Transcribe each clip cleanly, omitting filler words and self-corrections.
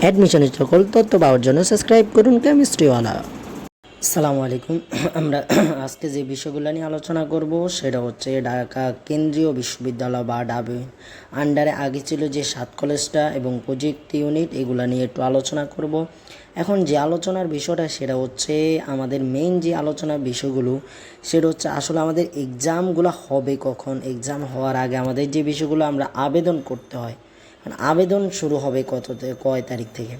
অ্যাডমিশনের সকল তথ্য পাওয়ার জন্য সাবস্ক্রাইব করুন কেমিস্ট্রিওয়ালা। আসসালামু আলাইকুম। আমরা আজকে যে বিষয়গুলো নিয়ে আলোচনা করব সেটা হচ্ছে ঢাকা কেন্দ্রীয় বিশ্ববিদ্যালয় বা ডাবে আন্ডারে আগে ছিল যে 7 কলেজটা এবং প্রজেক্ট ইউনিট, এগুলো নিয়ে একটু আলোচনা করব। এখন যে আলোচনার বিষয়টা সেটা হচ্ছে আমাদের মেইন যে আলোচনার বিষয়গুলো সেটা হচ্ছে আসলে আমাদের এক্সামগুলো হবে কখন, এক্সাম হওয়ার আগে আমাদের যে বিষয়গুলো আমরা আবেদন করতে হয়, কারণ আবেদন শুরু হবে কয় তারিখ থেকে।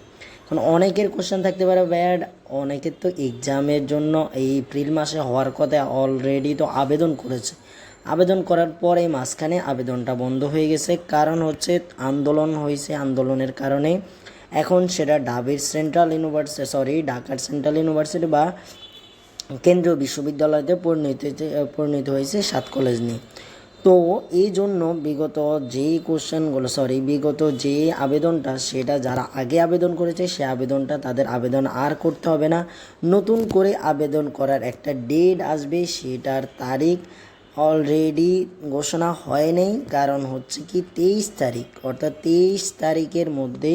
কারণ অনেকের কোশ্চেন থাকতে পারে ব্যাড, অনেকের তো এক্সামের জন্য এই এপ্রিল মাসে হওয়ার কথা অলরেডি তো আবেদন করেছে, আবেদন করার পরে মাঝখানে আবেদনটা বন্ধ হয়ে গেছে। কারণ হচ্ছে আন্দোলন হয়েছে, আন্দোলনের কারণে এখন সেটা ঢাকার সেন্ট্রাল ইউনিভার্সিটি বা কেন্দ্রীয় বিশ্ববিদ্যালয়তে পরিণত হয়েছে 7 কলেজ নিয়ে। তো এই জন্য বিগত যে আবেদনটা সেটা যারা আগে আবেদন করেছে সে আবেদনটা তাদের আবেদন আর করতে হবে না, নতুন করে আবেদন করার একটা ডেট আসবে, সেটার তারিখ অলরেডি ঘোষণা হয় নাই। কারণ হচ্ছে কি 23 তারিখ, অর্থাৎ 23 তারিখের মধ্যে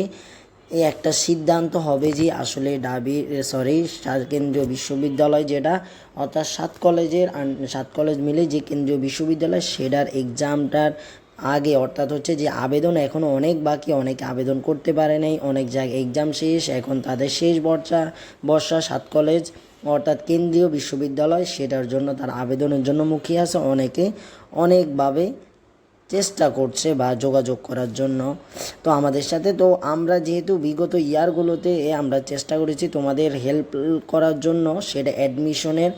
এই একটা সিদ্ধান্ত হবে যে আসলে কেন্দ্রীয় বিশ্ববিদ্যালয় যেটা, অর্থাৎ 7 কলেজ মিলে যে কেন্দ্রীয় বিশ্ববিদ্যালয় সেটার এক্সামটার আগে, অর্থাৎ হচ্ছে যে আবেদন এখনও অনেক বাকি, অনেকে আবেদন করতে পারে নাই, অনেক জায়গায় এক্সাম শেষ, এখন তাদের শেষ বর্ষা 7 কলেজ অর্থাৎ কেন্দ্রীয় বিশ্ববিদ্যালয় সেটার জন্য তার আবেদনের জন্য মুখিয়ে আছে। অনেকে অনেকভাবে চেষ্টা করছে বা যোগাযোগ করার জন্য তো আমাদের সাথে। তো আমরা যেহেতু বিগত ইয়ারগুলোতে আমরা চেষ্টা করেছি তোমাদের হেল্প করার জন্য, সেটা অ্যাডমিশনের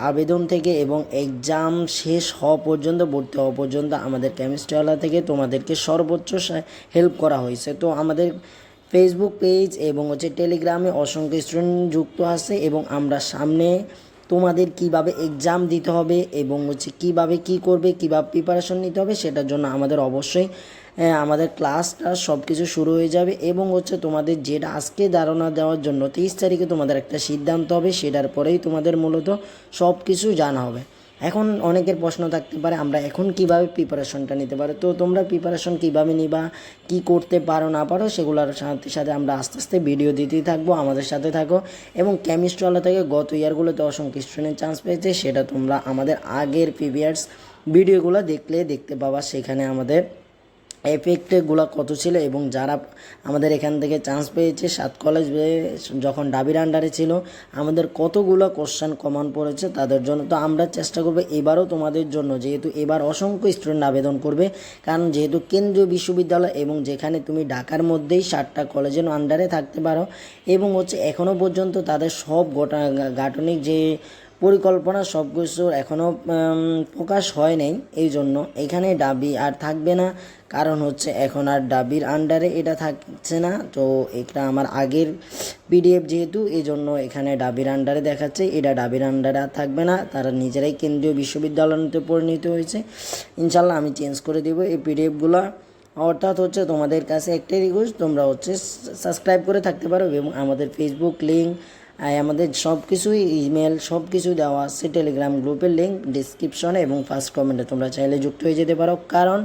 আবেদন থেকে এবং এক্সাম শেষ হওয়া পর্যন্ত, ভর্তি হওয়া পর্যন্ত আমাদের কেমিস্ট্রিওয়ালা থেকে তোমাদেরকে সর্বোচ্চ হেল্প করা হয়েছে। তো আমাদের ফেসবুক পেজ এবং হচ্ছে টেলিগ্রামে অসংখ্য স্টুডেন্ট যুক্ত আছে এবং আমরা সামনে তোমাদের কিভাবে এক্সাম দিতে হবে এবং হচ্ছে কিভাবে কি করবে, কিভাবে প্রিপারেশন নিতে হবে সেটার জন্য আমাদের অবশ্যই আমাদের ক্লাসটা সব কিছু শুরু হয়ে যাবে। এবং হচ্ছে তোমাদের যেটা আজকে ধারণা দেওয়ার জন্য 23 তারিখে তোমাদের একটা সিদ্ধান্ত হবে, সেটার পরেই তোমাদের মূলত সব কিছু জানা হবে। এখন অনেকের প্রশ্ন থাকতে পারে আমরা এখন কিভাবে প্রিপারেশনটা নিতে পারি। তো তোমরা প্রিপারেশন কিভাবে নিবা, কি করতে পারো না পারো সেগুলোর সাথে সাথে আমরা আস্তে আস্তে ভিডিও দিতেই থাকবো, আমাদের সাথে থাকো। এবং কেমিস্ট্রিওয়ালা থেকে গত ইয়ারগুলোতে অসংখ্য স্টুডেন্ট চান্স পেয়েছে, সেটা তোমরা আমাদের আগের প্রিভিয়াস ভিডিওগুলো দেখতে পাবা। সেখানে আমাদের এফেক্টগুলো কত ছিল এবং যারা আমাদের এখান থেকে চান্স পেয়েছে 7 কলেজ যখন ডাবির আন্ডারে ছিল আমাদের কতগুলো কোশ্চেন কমন পড়েছে তাদের জন্য। তো আমরা চেষ্টা করবো এবারও তোমাদের জন্য, যেহেতু এবার অসংখ্য স্টুডেন্ট আবেদন করবে, কারণ যেহেতু কেন্দ্রীয় বিশ্ববিদ্যালয় এবং যেখানে তুমি ঢাকার মধ্যেই 7টা কলেজের আন্ডারে থাকতে পারো এবং হচ্ছে এখনও পর্যন্ত তাদের সব গাঠনিক যে পরিকল্পনা সব কিছুর এখনও প্রকাশ হয় নাই। এই জন্য এখানে ডাবি আর থাকবে না, কারণ হচ্ছে এখন আর ডাবির আন্ডারে এটা থাকছে না। তো এটা আমার আগের পিডিএফ যেহেতু, এই জন্য এখানে ডাবির আন্ডারে দেখাচ্ছে, এটা ডাবির আন্ডারে আর থাকবে না, তারা নিজেরাই কেন্দ্রীয় বিশ্ববিদ্যালয়তে পরিণত হয়েছে। ইনশাল্লাহ আমি চেঞ্জ করে দেবো এই পিডিএফগুলো। অর্থাৎ হচ্ছে তোমাদের কাছে একটাই রিকোয়েস্ট, তোমরা হচ্ছে সাবস্ক্রাইব করে থাকতে পারো এবং আমাদের ফেসবুক লিঙ্ক, আমাদের সব কিছুই ইমেল সব কিছু দেওয়া আছে, টেলিগ্রাম গ্রুপের লিঙ্ক ডিসক্রিপশনে এবং ফার্স্ট কমেন্টে, তোমরা চাইলে যুক্ত হয়ে যেতে পারো। কারণ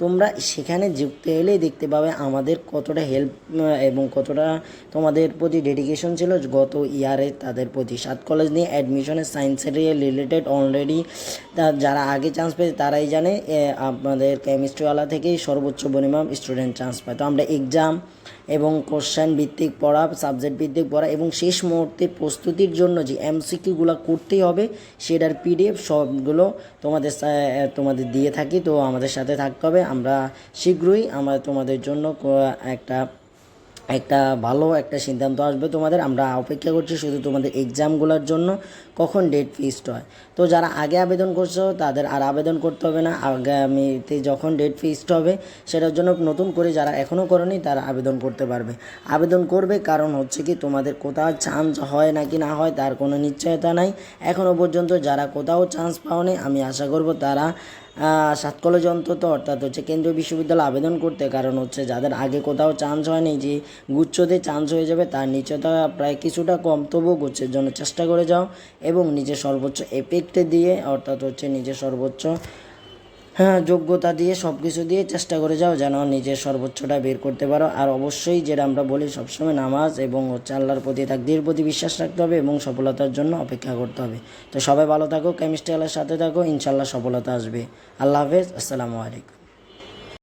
তোমরা সেখানে যুক্ত হলেই দেখতে পাবে আমাদের কতটা হেল্প এবং কতটা তোমাদের প্রতি ডেডিকেশন ছিল গত ইয়ারে তাদের প্রতি। 7 কলেজ নিয়ে অ্যাডমিশনের সায়েন্সের রিলেটেড অলরেডি যারা আগে চান্স পেয়েছে তারাই জানে, আপনাদের কেমিস্ট্রিওয়ালা থেকেই সর্বোচ্চ পরিমাণ স্টুডেন্ট চান্স পায়। তো আমরা এক্সাম এবং কোশ্চেন ভিত্তিক পড়া, সাবজেক্ট ভিত্তিক পড়া এবং শেষ মুহূর্তে প্রস্তুতির জন্য যে এমসিকিউগুলো করতেই হবে সেটার পিডিএফ সবগুলো তোমাদের দিয়ে থাকি। তো আমাদের সাথে থাকতে হবে, আমরা শীঘ্রই আমরা তোমাদের জন্য একটা ভালো একটা সিদ্ধান্ত আসবে তোমাদের। আমরা অপেক্ষা করছি শুধু তোমাদের এক্সামগুলোর জন্য কখন ডেট ফিক্সড হয়। তো যারা আগে আবেদন করছো তাদের আর আবেদন করতে হবে না, আগামীতে যখন ডেট ফিক্সড হবে সেটার জন্য নতুন করে যারা এখনও করেনি তারা আবেদন করতে পারবে, আবেদন করবে। কারণ হচ্ছে কি তোমাদের কোথাও চান্স হয় নাকি না হয় তার কোনো নিশ্চয়তা নাই। এখনও পর্যন্ত যারা কোথাও চান্স পাওনি, আমি আশা করব তারা 7 কলেজ অন্তত, অর্থাৎ হচ্ছে কেন্দ্রীয় বিশ্ববিদ্যালয়ে আবেদন করতে। কারণ হচ্ছে যাদের আগে কোথাও চান্স হয়নি যে গুচ্ছতে চান্স হয়ে যাবে তার নিশ্চয়তা প্রায় কিছুটা কম, তবুও গুচ্ছের জন্য চেষ্টা করে যাও এবং নিজের সর্বোচ্চ এফেক্টে দিয়ে, অর্থাৎ হচ্ছে নিজের সর্বোচ্চ হ্যাঁ, যোগ্যতা দিয়ে সব কিছু দিয়ে চেষ্টা করে যাও যেন নিজের সর্বোচ্চটা বের করতে পারো। আর অবশ্যই যেটা আমরা বলি সবসময় নামাজ এবং আল্লাহর প্রতি তাকদীরের প্রতি বিশ্বাস রাখতে হবে এবং সফলতার জন্য অপেক্ষা করতে হবে। তো সবাই ভালো থাকো, কেমিস্ট্রি আলার সাথে থাকো, ইনশাল্লাহ সফলতা আসবে। আল্লাহ হাফেজ, আসসালামু আলাইকুম।